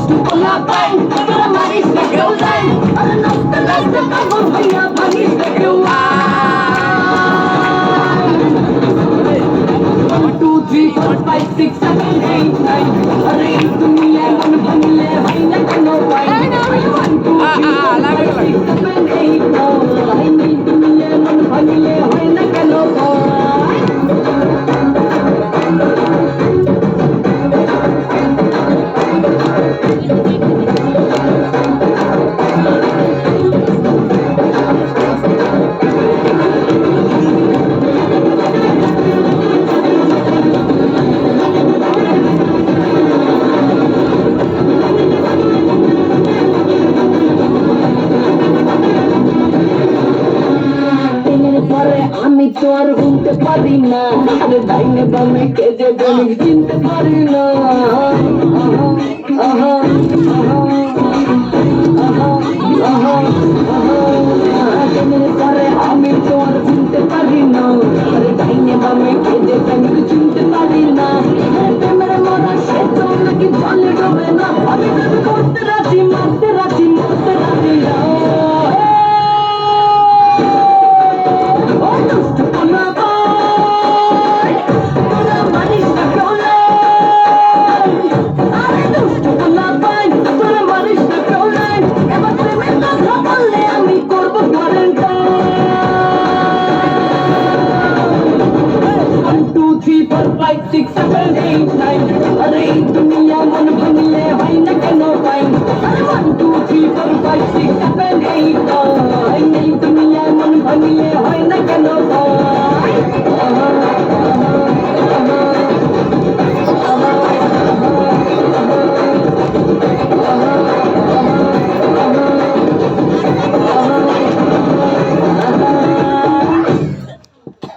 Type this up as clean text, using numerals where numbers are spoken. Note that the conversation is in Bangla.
দুষ্টু পোলা পাই তোরা মারিস না কেউ যাই আর নাচতে নাচতে পাগল হইয়া ভাঙিস না কেউ 1 2 3 4 5 6 7 8 9 আরে তুমি এমন ভাঙলে হয় না কেন পাই 1 2 3 4 5 6 7 8 9 তুমি এমন ভাঙলে হয় না কেন পাই আমি তো আর ঘুমতে পারি না আরে ডাইনে বামে কে যে গণিত চিনতে পারি না আমি তো আর ঘুমতে পারি না আরে ডাইনে বামে কে যে গণিত চিনতে পারি না প্রেমের মরা সে তো নাকি জলে ডোবে না আমি করতে রাজি মারতে রাজি মরতে রাজি না अरे दुनिया मन भंगले भाई न कनो पाई 1 2 3 4 5 6 7 8 9